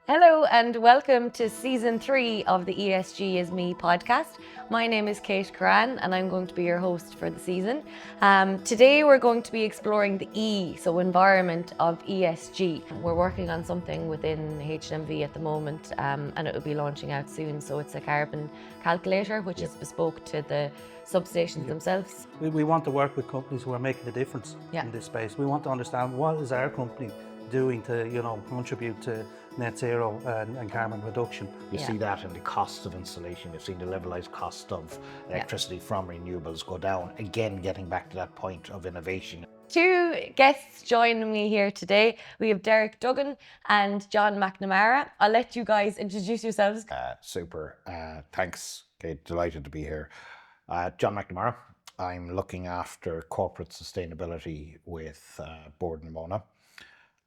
Hello and welcome to season 3 of the ESG is Me podcast. My name is Kate Kerrane and I'm going to be your host for the season. Today we're going to be exploring the E, so environment of ESG. We're working on something within H&MV at the moment and it will be launching out soon. So it's a carbon calculator which is bespoke to the substations themselves. We want to work with companies who are making a difference in this space. We want to understand what is our company doing to contribute to net zero and carbon reduction. You see that in the cost of installation. You've seen the levelized cost of electricity from renewables go down. Again, getting back to that point of innovation. Two guests joining me here today. We have Duggan and John MacNamara. I'll let you guys introduce yourselves. Super. Thanks, Kate. Delighted to be here. John MacNamara. I'm looking after corporate sustainability with Bord and Móna.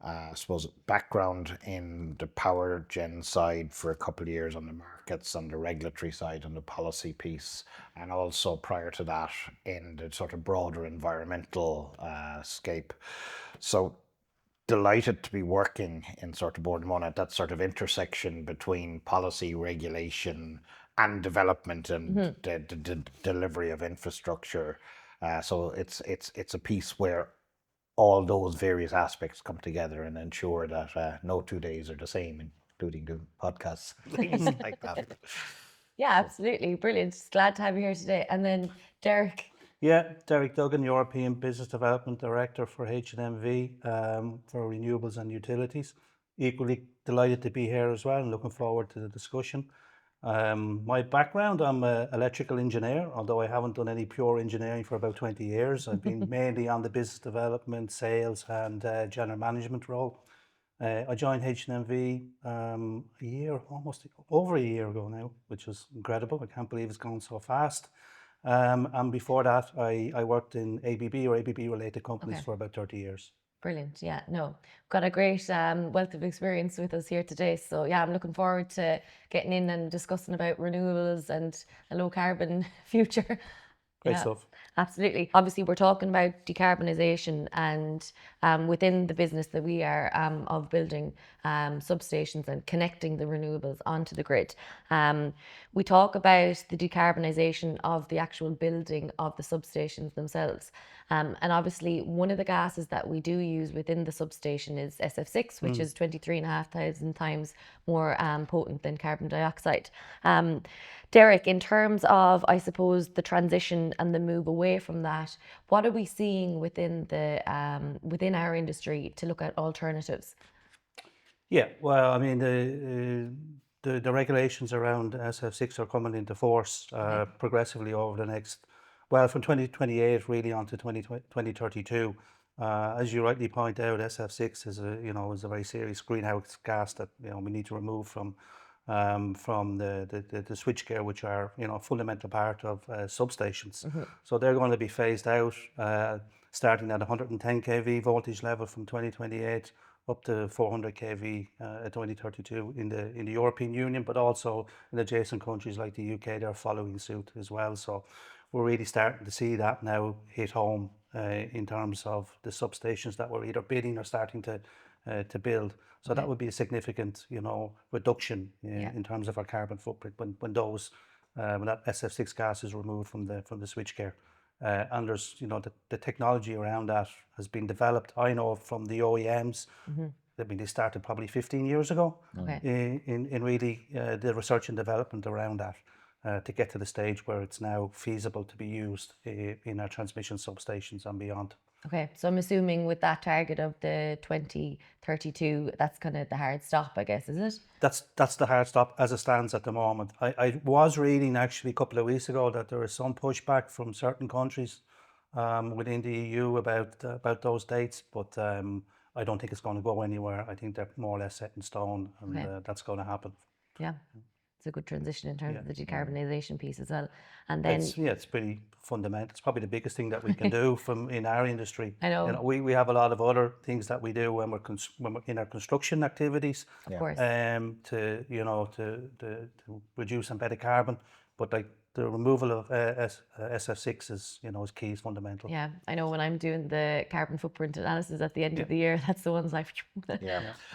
I suppose background in the power gen side for a couple of years on the markets, on the regulatory side, on the policy piece, and also prior to that in the sort of broader environmental scape. So delighted to be working in sort of Bord and Móna at that sort of intersection between policy, regulation, and development and the delivery of infrastructure. So it's a piece where all those various aspects come together and ensure that no 2 days are the same, including the podcasts, things like that. Yeah, absolutely. Brilliant. Just glad to have you here today. And then Derek. Yeah, Derek Duggan, European Business Development Director for H&MV for Renewables and Utilities. Equally delighted to be here as well and looking forward to the discussion. My background, I'm an electrical engineer, although I haven't done any pure engineering for about 20 years. I've been mainly on the business development, sales and general management role. I joined H&MV almost over a year ago now, which was incredible. I can't believe it's gone so fast. And before that, I worked in ABB or ABB related companies for about 30 years. Brilliant. Yeah, no, got a great wealth of experience with us here today. So yeah, I'm looking forward to getting in and discussing about renewables and a low carbon future. Great stuff. Absolutely. Obviously, we're talking about decarbonisation and within the business that we are of building substations and connecting the renewables onto the grid. We talk about the decarbonisation of the actual building of the substations themselves. And obviously, one of the gases that we do use within the substation is SF6, which is 23,500 times more potent than carbon dioxide. Derek, in terms of, I suppose, the transition and the move away from that, what are we seeing within within our industry to look at alternatives? Yeah, well, I mean, the regulations around SF6 are coming into force progressively over the next, well, from 2028 really on to 2032. As you rightly point out, SF6 is a very serious greenhouse gas that we need to remove from the switchgear, which are a fundamental part of substations. So they're going to be phased out, starting at 110 kV voltage level from 2028 up to 400 kV at 2032 in the European Union, but also in adjacent countries like the UK, they're following suit as well. So we're really starting to see that now hit home in terms of the substations that we're either bidding or starting to build. So that would be a significant, reduction in terms of our carbon footprint when that SF6 gas is removed from the switchgear. And there's, the technology around that has been developed. I know from the OEMs. I mean, they started probably 15 years ago in really the research and development around that to get to the stage where it's now feasible to be used in our transmission substations and beyond. Okay, so I'm assuming with that target of the 2032, that's kind of the hard stop, I guess, is it? That's the hard stop as it stands at the moment. I was reading actually a couple of weeks ago that there is some pushback from certain countries within the EU about those dates, but I don't think it's going to go anywhere. I think they're more or less set in stone, and that's going to happen. Yeah. It's a good transition in terms of the decarbonisation piece as well. And then it's pretty fundamental. It's probably the biggest thing that we can do in our industry. I know. We have a lot of other things that we do when we're in our construction activities. Of course. To reduce embedded carbon, but like the removal of SF6 is, is key, is fundamental. Yeah, I know when I'm doing the carbon footprint analysis at the end of the year, that's the ones I've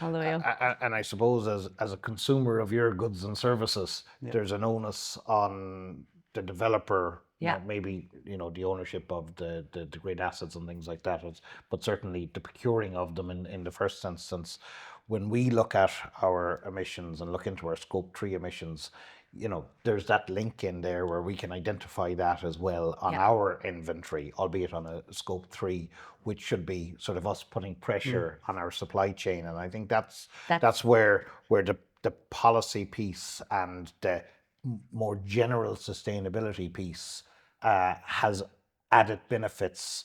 all the way up. And I suppose as a consumer of your goods and services, there's an onus on the developer, maybe, the ownership of the great assets and things like that, but certainly the procuring of them in the first instance. When we look at our emissions and look into our scope 3 emissions, there's that link in there where we can identify that as well on our inventory, albeit on a scope 3, which should be sort of us putting pressure on our supply chain. And I think that's where the policy piece and the more general sustainability piece has added benefits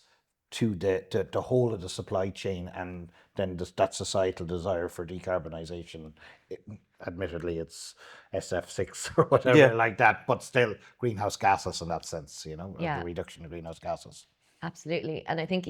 to the whole of the supply chain, and then that societal desire for decarbonisation. Admittedly, it's SF6 or whatever like that, but still greenhouse gases in that sense, the reduction of greenhouse gases. Absolutely. And I think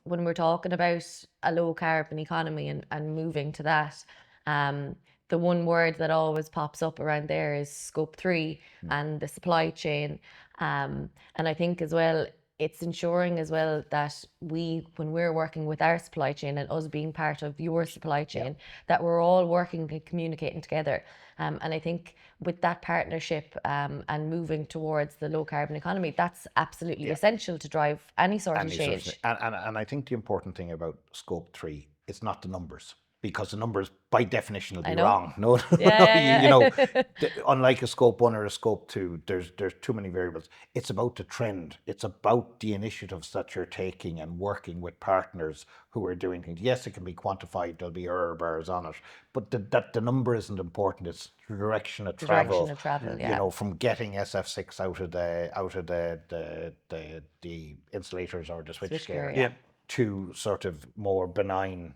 when we're talking about a low carbon economy and moving to that, the one word that always pops up around there is scope 3 and the supply chain. And I think as well, it's ensuring as well that when we're working with our supply chain and us being part of your supply chain, that we're all working and communicating together. And I think with that partnership and moving towards the low carbon economy, that's absolutely essential to drive any sort of change. And I think the important thing about scope 3, it's not the numbers, because the numbers by definition will be wrong. No, unlike a scope 1 or a scope 2, there's too many variables. It's about the trend. It's about the initiatives that you're taking and working with partners who are doing things. Yes, it can be quantified. There'll be error bars on it, but the number isn't important. It's the direction of travel. From getting SF6 out of the insulators or the switchgear to sort of more benign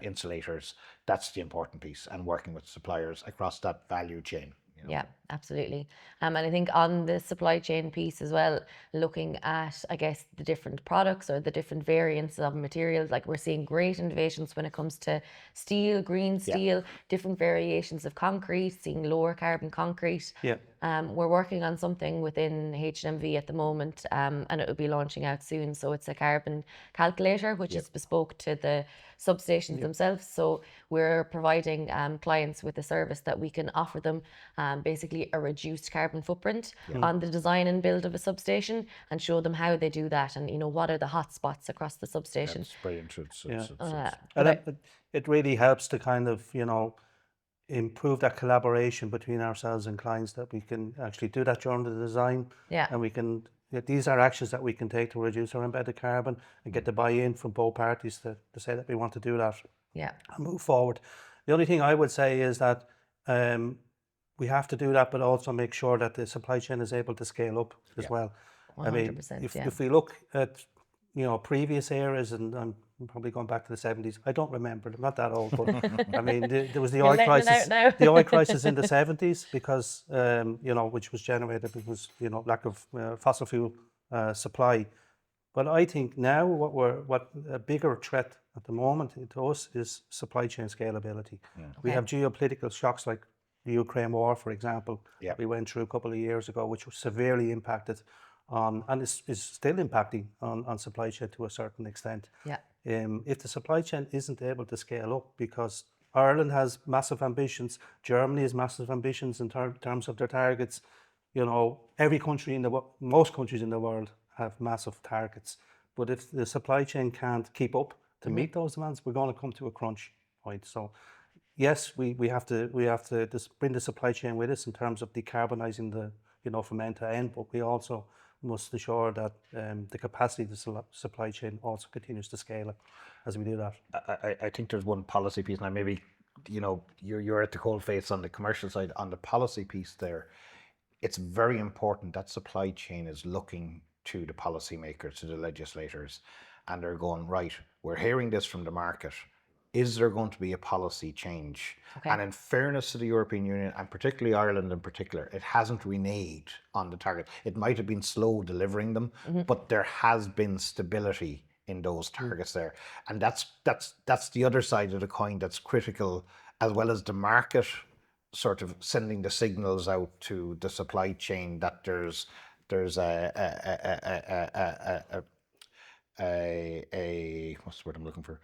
insulators. That's the important piece, and working with suppliers across that value chain. Yeah, absolutely. And I think on the supply chain piece as well, looking at, I guess, the different products or the different variants of materials, like we're seeing great innovations when it comes to steel, green steel, different variations of concrete, seeing lower carbon concrete. We're working on something within H&MV at the moment, and it will be launching out soon. So it's a carbon calculator, which is bespoke to the substations themselves. So we're providing clients with a service that we can offer them basically a reduced carbon footprint on the design and build of a substation, and show them how they do that, and what are the hot spots across the substation. That's brilliant. It really helps to kind of improve that collaboration between ourselves and clients, that we can actually do that during the design, and we can these are actions that we can take to reduce our embedded carbon and get the buy-in from both parties to say that we want to do that and move forward. The only thing I would say is that we have to do that, but also make sure that the supply chain is able to scale up as well. 100%, I mean, if we look at previous eras, and I'm probably going back to the 70s. I don't remember. I'm not that old, but I mean, there was the oil crisis. The oil crisis in the 70s because which was generated because lack of fossil fuel supply. But I think now what a bigger threat at the moment to us is supply chain scalability. We have geopolitical shocks like the Ukraine war, for example, we went through a couple of years ago, which was severely impacted on, and is still impacting on supply chain to a certain extent. If the supply chain isn't able to scale up, because Ireland has massive ambitions, Germany has massive ambitions in terms of their targets, every country most countries in the world have massive targets. But if the supply chain can't keep up to meet those demands, we're going to come to a crunch point. So yes, we have to just bring the supply chain with us in terms of decarbonising from end to end, but we also must ensure that the capacity of the supply chain also continues to scale up as we do that. I think there's one policy piece, and maybe you're at the coalface on the commercial side. On the policy piece there, it's very important that supply chain is looking to the policymakers, to the legislators, and they're going, right, we're hearing this from the market. Is there going to be a policy change? And in fairness to the European Union, and particularly Ireland in particular, it hasn't reneged on the target. It might have been slow delivering them, but there has been stability in those targets there. And that's the other side of the coin that's critical, as well as the market sort of sending the signals out to the supply chain that there's a what's the word I'm looking for?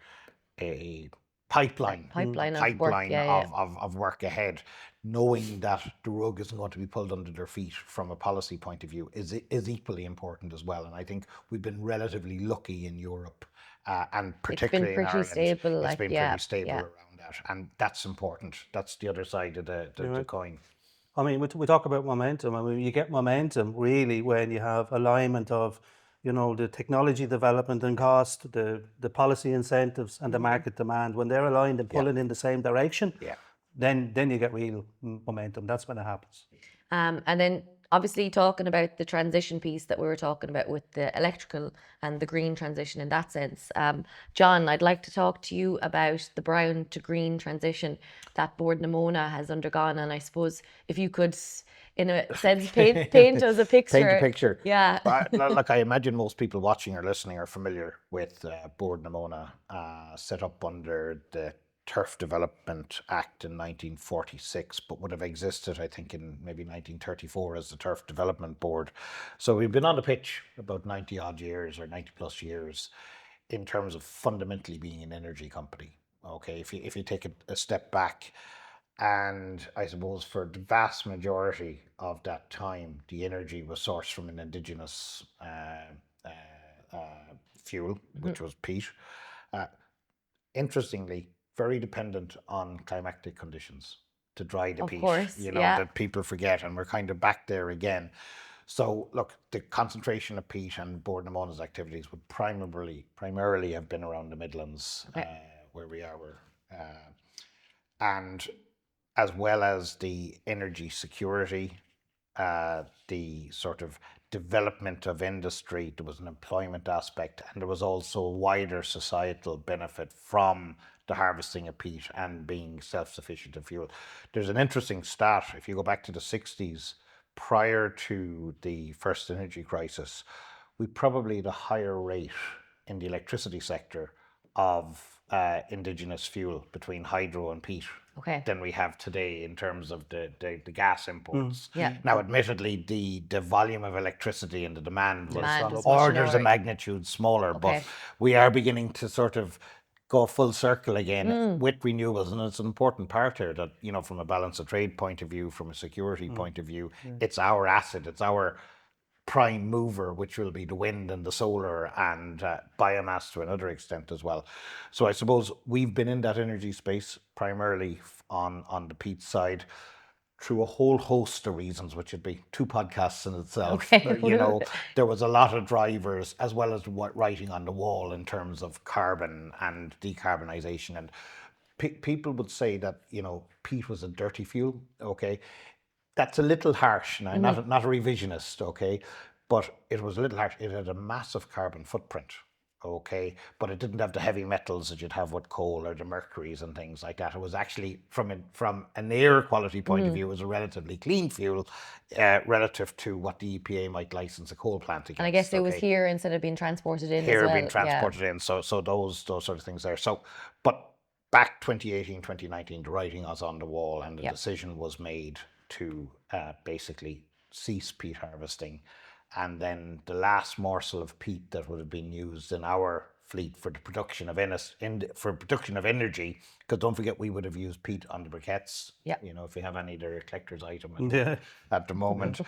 A Pipeline of work. pipeline Yeah, yeah. of work ahead, knowing that the rug isn't going to be pulled under their feet from a policy point of view is equally important as well. And I think we've been relatively lucky in Europe, and It's been particularly in pretty Ireland, stable. it's Like, been yeah, pretty stable yeah. around that, and that's important. That's the other side of the coin. I mean, we talk about momentum. I mean, you get momentum really when you have alignment of, the technology development and cost, the policy incentives and the market demand. When they're aligned and pulling in the same direction, Yeah. then you get real momentum. That's when it happens. And then obviously talking about the transition piece that we were talking about with the electrical and the green transition in that sense. John, I'd like to talk to you about the brown to green transition that Board Móna has undergone. And I suppose if you could, in a sense, paint us a picture. Paint a picture. Yeah. Like I imagine most people watching or listening are familiar with Bord na Móna, set up under the Turf Development Act in 1946, but would have existed, I think, in maybe 1934 as the Turf Development Board. So we've been on the pitch about 90 odd years or 90 plus years in terms of fundamentally being an energy company. Okay, if you take a step back, and I suppose for the vast majority of that time, the energy was sourced from an indigenous fuel, which was peat. Uh, Interestingly, very dependent on climatic conditions to dry the Of peat, course, yeah. that people forget, and we're kind of back there again. So look, the concentration of peat and Bord na Móna's activities would primarily have been around the Midlands, where we are. And as well as the energy security, the sort of development of industry, there was an employment aspect, and there was also a wider societal benefit from the harvesting of peat and being self-sufficient in fuel. There's an interesting stat, if you go back to the 60s, prior to the first energy crisis, we probably had a higher rate in the electricity sector of indigenous fuel between hydro and peat than we have today in terms of the gas imports. Yeah. Now, admittedly, the volume of electricity and the demand was Demand was much orders of lower. magnitude smaller, but Okay. we are beginning to sort of go full circle again with renewables, and it's an important part here that, from a balance of trade point of view, from a security point of view, it's our asset, it's our prime mover, which will be the wind and the solar and biomass to another extent as well. So I suppose we've been in that energy space primarily on the peat side through a whole host of reasons, which would be 2 podcasts in itself. Okay. There was a lot of drivers as well as what writing on the wall in terms of carbon and decarbonisation. And people would say that, peat was a dirty fuel. Okay. That's a little harsh now, not a revisionist, okay, but it was a little harsh. It had a massive carbon footprint, okay, but it didn't have the heavy metals that you'd have with coal or the mercuries and things like that. It was actually, from an air quality point of view, it was a relatively clean fuel relative to what the EPA might license a coal plant against. And I guess it was here instead of being transported in Here as well. being transported in, so those sort of things there. So, but back 2018, 2019, the writing was on the wall, and the decision was made to basically cease peat harvesting, and then the last morsel of peat that would have been used in our fleet for the production of energy, because don't forget we would have used peat on the briquettes. If you have any of their collector's item at the moment,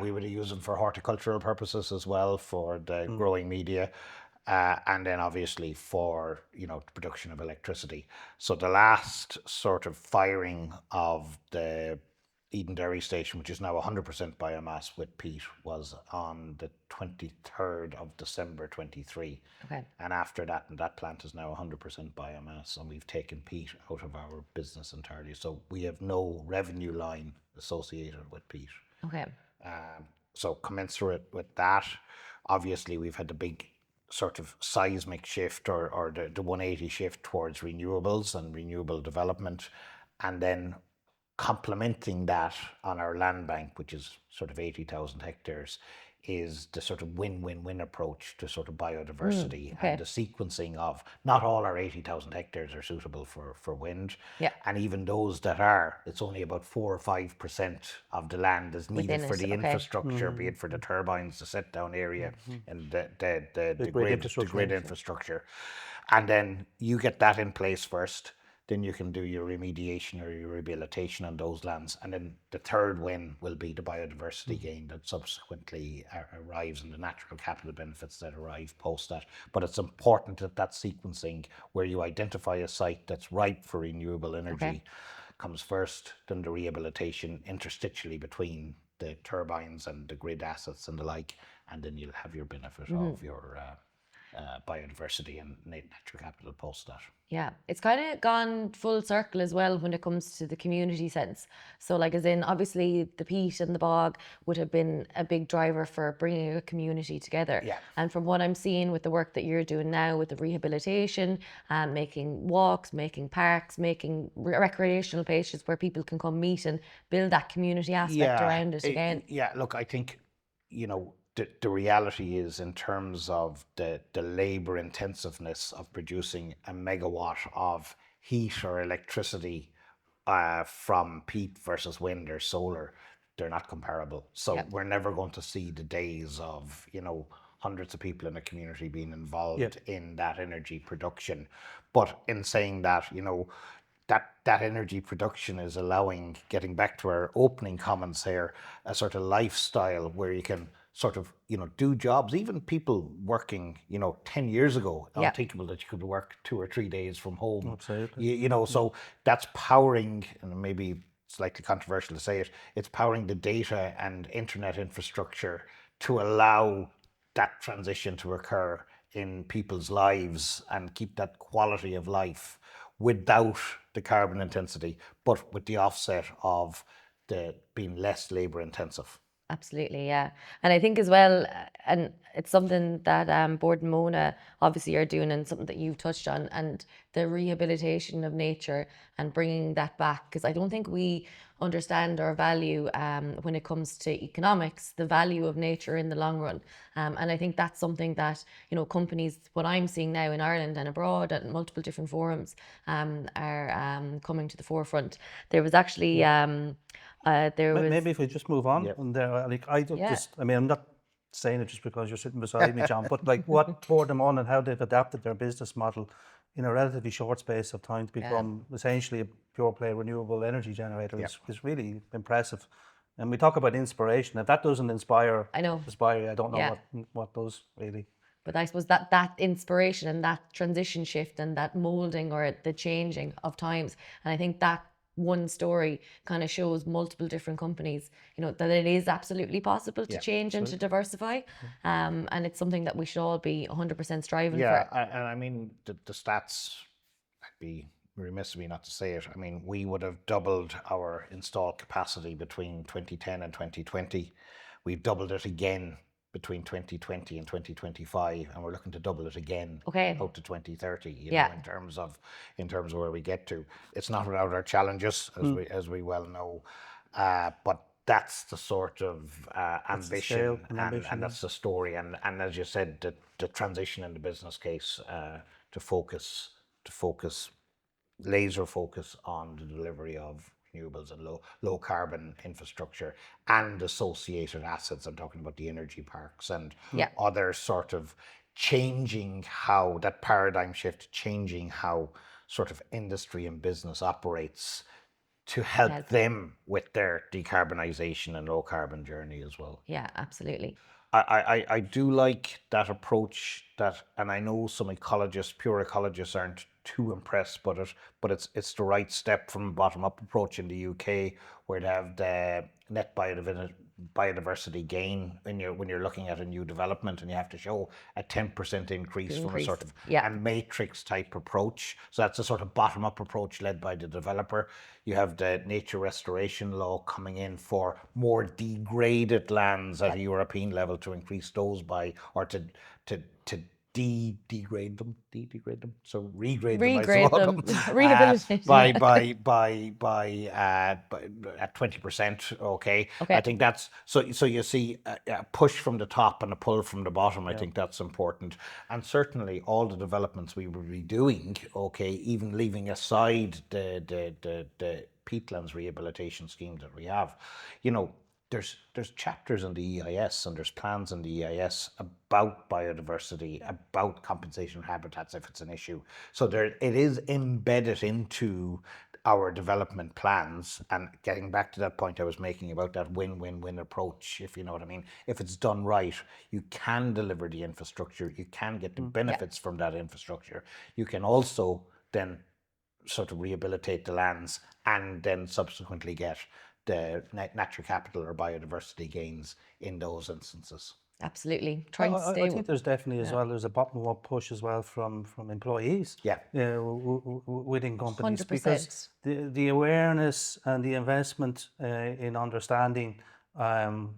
we would have used them for horticultural purposes as well, for the growing media. And then obviously for the production of electricity. So the last sort of firing of the Eden Dairy Station, which is now 100% biomass with peat, was on the 23rd of December 23. Okay. And after that, and that plant is now 100% biomass, and we've taken peat out of our business entirely. So we have no revenue line associated with peat. Okay. So commensurate with that, obviously we've had the big sort of seismic shift or the 180 shift towards renewables and renewable development, and then complementing that on our land bank, which is sort of 80,000 hectares, is the sort of win-win-win approach to sort of biodiversity okay. and the sequencing of not all our 80,000 hectares are suitable for wind. Yeah. And even those that are, it's only about 4 or 5% of the land is needed Within for it, the okay. infrastructure, be it for the turbines, the set down area, and the grid grid infrastructure. infrastructure. And then you get that in place first, then you can do your remediation or your rehabilitation on those lands. And then the third win will be the biodiversity gain that subsequently arrives and the natural capital benefits that arrive post that. But it's important that that sequencing where you identify a site that's ripe for renewable energy comes first, then the rehabilitation interstitially between the turbines and the grid assets and the like, and then you'll have your benefit of your biodiversity and natural capital post that. Yeah, it's kind of gone full circle as well when it comes to the community sense. So like as in obviously the peat and the bog would have been a big driver for bringing a community together. Yeah. And from what I'm seeing with the work that you're doing now with the rehabilitation, making walks, making parks, making recreational places where people can come meet and build that community aspect around it again. Yeah, look, I think, you know, the reality is in terms of the labor intensiveness of producing a megawatt of heat or electricity from peat versus wind or solar, they're not comparable. So Yep. we're never going to see the days of, you know, hundreds of people in a community being involved in that energy production. But in saying that, you know, that energy production is allowing, getting back to our opening comments here, a sort of lifestyle where you can sort of, you know, do jobs. Even people working, you know, 10 years ago, unthinkable that you could work 2 or 3 days from home. Absolutely. You know, so that's powering, and maybe slightly controversial to say it, it's powering the data and internet infrastructure to allow that transition to occur in people's lives and keep that quality of life without the carbon intensity, but with the offset of the being less labor intensive. Absolutely, yeah. And I think as well, and it's something that Bord and Móna obviously are doing and something that you've touched on, and the rehabilitation of nature and bringing that back. Because I don't think we understand or value when it comes to economics, the value of nature in the long run. And I think that's something that, you know, companies, what I'm seeing now in Ireland and abroad at multiple different forums are coming to the forefront. There was actually... Maybe if we just move on, Yep. and there, like I don't Yeah. just, I mean, I'm not saying it just because you're sitting beside me, John, but like what Bord them on and how they've adapted their business model in a relatively short space of time to become essentially a pure play renewable energy generator is really impressive. And we talk about inspiration. If that doesn't inspire, I know. I don't know what does really. But I suppose that inspiration and that transition shift and that molding or the changing of times, and I think that one story kind of shows multiple different companies, you know, that it is absolutely possible to change and to diversify, and it's something that we should all be 100% striving for. And I mean the stats, I'd be remiss of me not to say it. I mean, we would have doubled our installed capacity between 2010 and 2020. We've doubled it again between 2020 and 2025, and we're looking to double it again out to 2030. You know, in terms of where we get to, it's not without our challenges, as we well know, but that's the sort of ambition and that's the story. And as you said, the transition in the business case to focus laser focus on the delivery of renewables and low carbon infrastructure and associated assets. I'm talking about the energy parks and other sort of changing how that paradigm shift, changing how sort of industry and business operates to help them with their decarbonisation and low carbon journey as well. Yeah, absolutely. I do like that approach, that, and I know some ecologists, pure ecologists, aren't too impressed, but it's the right step from a bottom up approach in the UK, where they have the net biodiversity gain when you're looking at a new development, and you have to show a 10% increase from a sort of a matrix type approach. So that's a sort of bottom up approach led by the developer. You have the nature restoration law coming in for more degraded lands at a European level to increase those by, or to degrade them, so regrade them, I Regrade suppose, them, rehabilitate. by at 20%. Okay, I Okay. think that's so you see a push from the top and a pull from the bottom. I think that's important, and certainly all the developments we will be doing. Okay, even leaving aside the peatlands rehabilitation scheme that we have, there's chapters in the EIS and there's plans in the EIS about biodiversity, about compensation habitats if it's an issue. So it is embedded into our development plans. And getting back to that point I was making about that win-win-win approach, if you know what I mean, if it's done right, you can deliver the infrastructure, you can get the benefits from that infrastructure. You can also then sort of rehabilitate the lands and then subsequently get the natural capital or biodiversity gains in those instances. Absolutely. Trying to stay. I think there's definitely as well, there's a bottom-up push as well from employees within companies, 100%. because the awareness and the investment in understanding our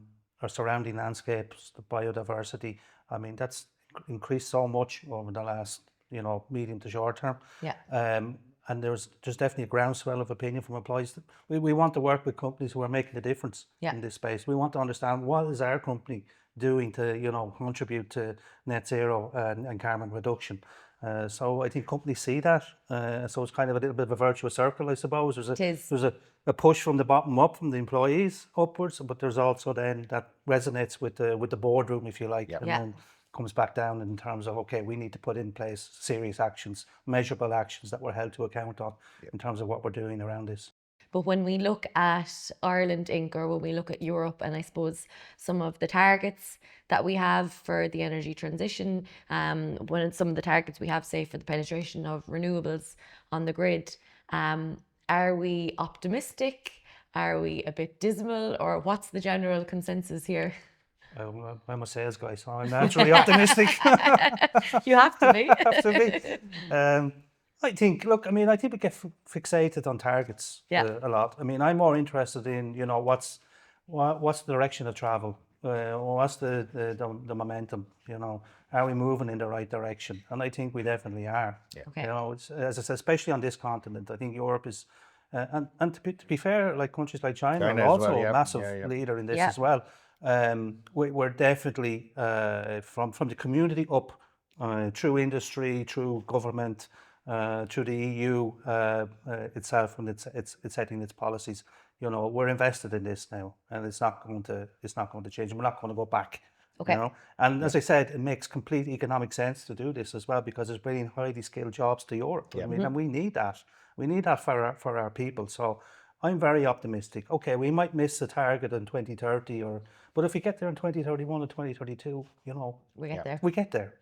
surrounding landscapes, the biodiversity, I mean, that's increased so much over the last, medium to short term. And there's definitely a groundswell of opinion from employees. We want to work with companies who are making a difference in this space. We want to understand what is our company doing to contribute to net zero and carbon reduction. So I think companies see that. So it's kind of a little bit of a virtuous circle, I suppose. There's a push from the bottom up, from the employees upwards, but there's also then that resonates with the boardroom, if you like, and then comes back down in terms of, okay, we need to put in place serious actions, measurable actions that we're held to account on in terms of what we're doing around this. But when we look at Ireland Inc., or when we look at Europe, and I suppose some of the targets that we have for the energy transition, when some of the targets we have, say, for the penetration of renewables on the grid, are we optimistic? Are we a bit dismal? Or what's the general consensus here? I'm a sales guy, so I'm naturally optimistic. You have to be. Have to be. I think we get fixated on targets a lot. I mean, I'm more interested in, what's the direction of travel, what's the momentum, are we moving in the right direction? And I think we definitely are. Okay. It's, as I said, especially on this continent, I think Europe is, and to be fair, like countries like China are also a massive leader in this as well. We're definitely from the community up, through industry, through government, through the EU itself, and it's setting its policies. We're invested in this now, and it's not going to change. We're not going to go back. Okay. And as I said, it makes complete economic sense to do this as well, because it's bringing highly skilled jobs to Europe. I mean, and we need that. We need that for our people. So I'm very optimistic. Okay, we might miss the target in 2030, but if we get there in 2031 or 2032, we get there. We get there.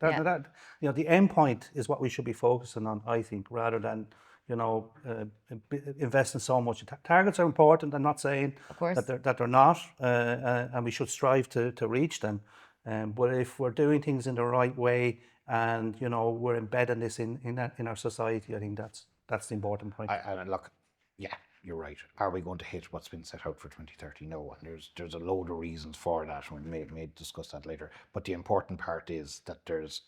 The end point is what we should be focusing on, I think, rather than investing so much. Targets are important. I'm not saying that they're not, and we should strive to reach them. But if we're doing things in the right way, and we're embedding this in our society, I think that's the important point. You're right. Are we going to hit what's been set out for 2030? No, and there's a load of reasons for that, and we may discuss that later. But the important part is that there's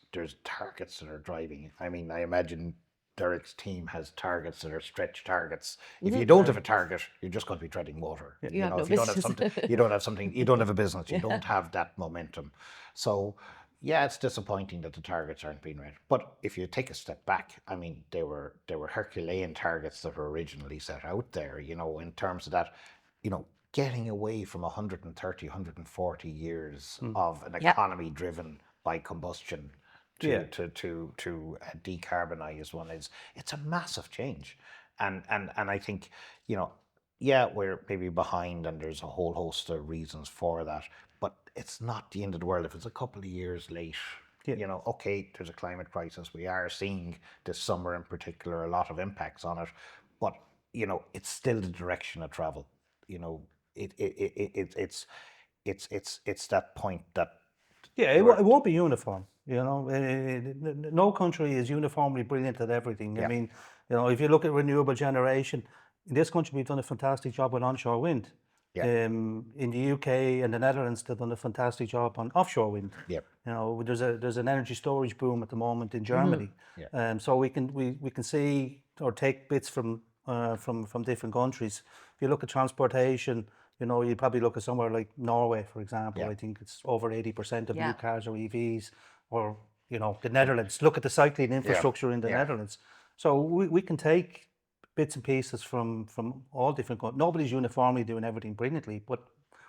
targets that are driving it. I mean, I imagine Derek's team has targets that are stretch targets. If you don't have a target, you're just going to be treading water. If you don't have something, you don't have a business, you don't have that momentum. So it's disappointing that the targets aren't being met. But if you take a step back, I mean, they were Herculean targets that were originally set out there, in terms of that, getting away from 130, 140 years of an economy driven by combustion to decarbonize one it's a massive change. And I think, we're maybe behind, and there's a whole host of reasons for that, but it's not the end of the world if it's a couple of years late. Okay, there's a climate crisis. We are seeing this summer in particular a lot of impacts on it, but it's still the direction of travel. It's that point that it won't be uniform. No country is uniformly brilliant at everything. I mean, if you look at renewable generation, in this country we've done a fantastic job with onshore wind. Yeah. In the UK and the Netherlands, they've done a fantastic job on offshore wind. Yep. You know, there's an energy storage boom at the moment in Mm-hmm. Germany. Yeah. So we can see or take bits from different countries. If you look at transportation, you know, you probably look at somewhere like Norway, for example. Yeah. I think it's over 80% of Yeah. new cars are EVs, or you know, the Netherlands. Look at the cycling infrastructure in the Yeah. Netherlands. So we can take bits and pieces from all different countries. Nobody's uniformly doing everything brilliantly, but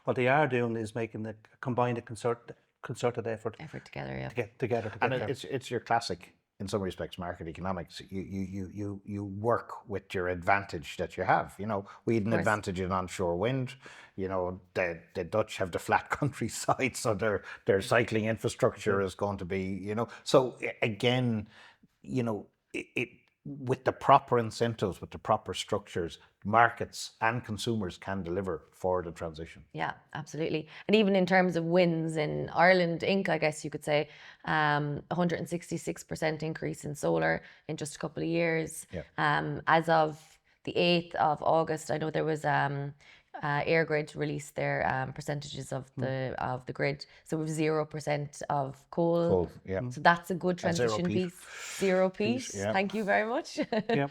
what they are doing is making the combined concerted effort Effort together, yeah. to get together to And get there. it's your classic, in some respects, market economics. You work with your advantage that you have. You know, we had an course. advantage in onshore wind. You know, the Dutch have the flat countryside, so their cycling infrastructure is going to be, you know. So again, you know, it with the proper incentives, with the proper structures, markets and consumers can deliver for the transition. Yeah, absolutely. And even in terms of wins in Ireland Inc., I guess you could say, 166% increase in solar in just a couple of years. Yeah. As of the 8th of August, I know there was Airgrid released their percentages of the grid. So we've 0% of coal. Cool. Yeah. So that's a good And zero transition peat. piece. Zero peat. Yeah. Thank you very much. Yeah.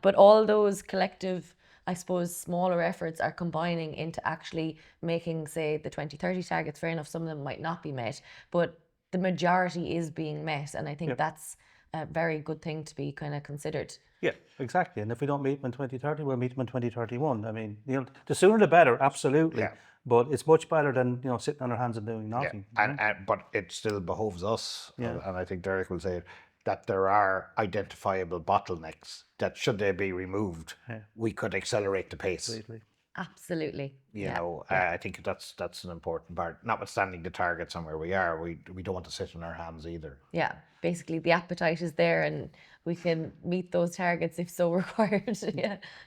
But all those collective, I suppose, smaller efforts are combining into actually making, say, the 2030 targets. Fair enough, some of them might not be met, but the majority is being met. And I think that's a very good thing to be kind of considered. Yeah, exactly. And if we don't meet them in 2030, we'll meet them in 2031. I mean, you know, the sooner the better, absolutely. Yeah. But it's much better than, you know, sitting on our hands and doing Yeah, nothing. you know? and but it still behoves us, Yeah. and I think Derek will say it, that there are identifiable bottlenecks that, should they be removed, we could accelerate the pace. Absolutely. Absolutely. You know, I think that's an important part. Notwithstanding the targets and where we are, we don't want to sit on our hands either. Yeah, basically the appetite is there and we can meet those targets if so required.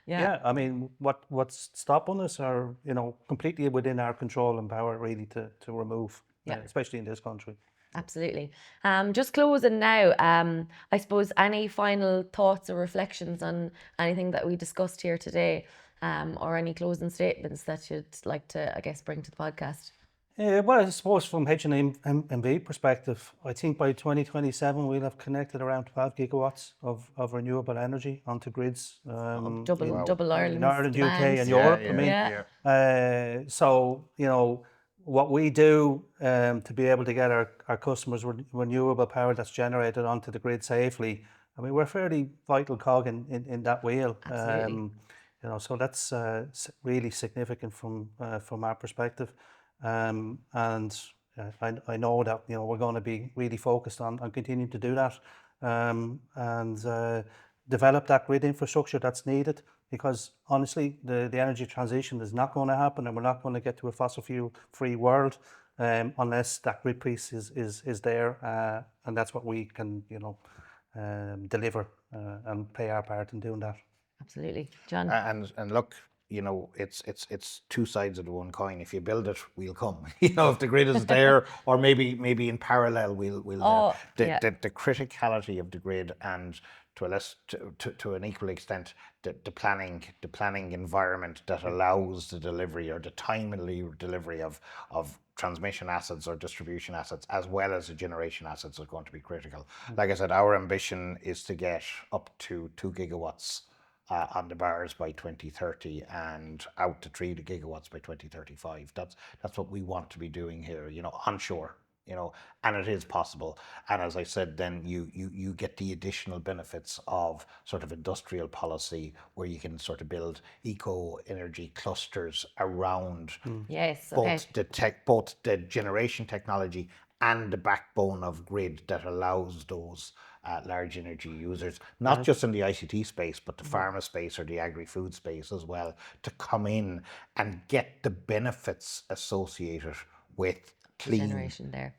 Yeah, I mean, what's stopping us are, you know, completely within our control and power, really, to remove, especially in this country. Absolutely. Just closing now, I suppose any final thoughts or reflections on anything that we discussed here today, or any closing statements that you'd like to, I guess, bring to the podcast? Well, I suppose from H&MV perspective, I think by 2027 we'll have connected around 12 gigawatts of renewable energy onto grids. Double In Ireland's Ireland, UK, demand. and Europe. Yeah, I mean, Yeah. so you know what we do to be able to get our customers renewable power that's generated onto the grid safely. I mean, we're a fairly vital cog in that wheel. Absolutely. You know, so that's really significant from our perspective. And I know that, you know, we're going to be really focused on continuing to do that, and develop that grid infrastructure that's needed, because honestly the energy transition is not going to happen, and we're not going to get to a fossil fuel free world unless that grid piece is there, and that's what we can, you know, deliver and play our part in doing that. Absolutely. John? And look, you know, it's two sides of the one coin. If you build it, we'll come. You know, if the grid is there, or maybe in parallel, we'll the criticality of the grid, and to an equal extent, the planning environment that allows the delivery, or the timely delivery of transmission assets or distribution assets, as well as the generation assets, is going to be critical. Like I said, our ambition is to get up to 2 gigawatts on the bars by 2030, and out to 3 gigawatts by 2035. That's what we want to be doing here, you know, onshore, you know, and it is possible. And as I said, then you get the additional benefits of sort of industrial policy, where you can sort of build eco energy clusters around Yes. both the generation technology and the backbone of grid that allows those large energy users, not just in the ICT space, but the pharma space or the agri-food space as well, to come in and get the benefits associated with clean Generation there.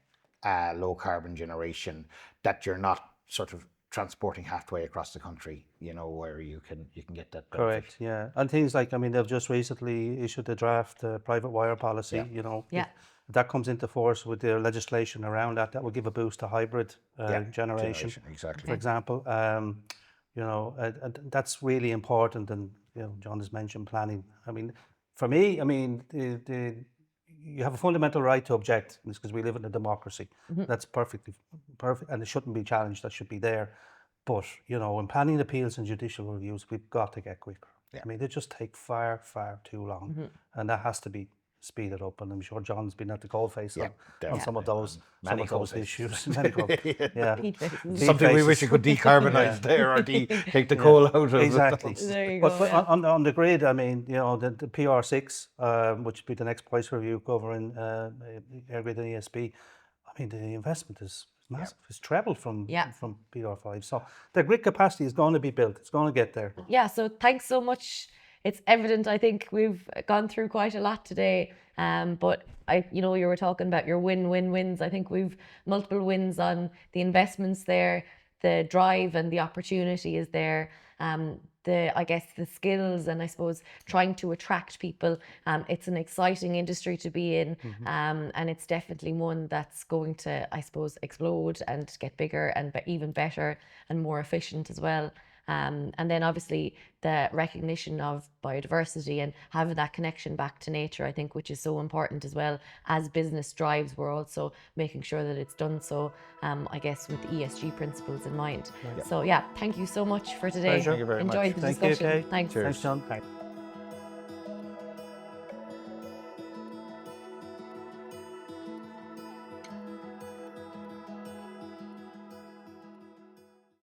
low carbon generation, that you're not sort of transporting halfway across the country, you know, where you can get that benefit. Correct, yeah. And things like, I mean, they've just recently issued a draft private wire policy, you know. Yeah. If that comes into force with the legislation around that, that will give a boost to hybrid generation, exactly. for example. You know, and that's really important. And, you know, John has mentioned planning. I mean, for me, I mean, you have a fundamental right to object because we live in a democracy. That's perfect, and it shouldn't be challenged. That should be there. But in planning appeals and judicial reviews, we've got to get quicker. I mean, they just take far, far too long, and that has to be speeded up. And I'm sure John's been at the coalface on some of those issues. Yeah, Heat faces. Heat Something we faces. wish you could decarbonise there, or take the coal out of Exactly. There you But go. Yeah. on the grid, I mean, the PR6, which will be the next price review covering air grid and ESB. I mean, the investment is massive. It's trebled from PR5. So the grid capacity is going to be built. It's going to get there. Yeah, so thanks so much. It's evident, I think we've gone through quite a lot today, but you were talking about your wins. I think we've multiple wins on the investments there, the drive and the opportunity is there. I guess the skills and I suppose trying to attract people. It's an exciting industry to be in, and it's definitely one that's going to, I suppose, explode and get bigger and even better and more efficient as well. And then obviously the recognition of biodiversity and having that connection back to nature, I think, which is so important as well. As business drives, we're also making sure that it's done so, I guess, with the ESG principles in mind. So yeah, thank you so much for today. Pleasure. Thank you very much. Enjoyed the Thank you, discussion. Kate. Thanks. Thanks, John.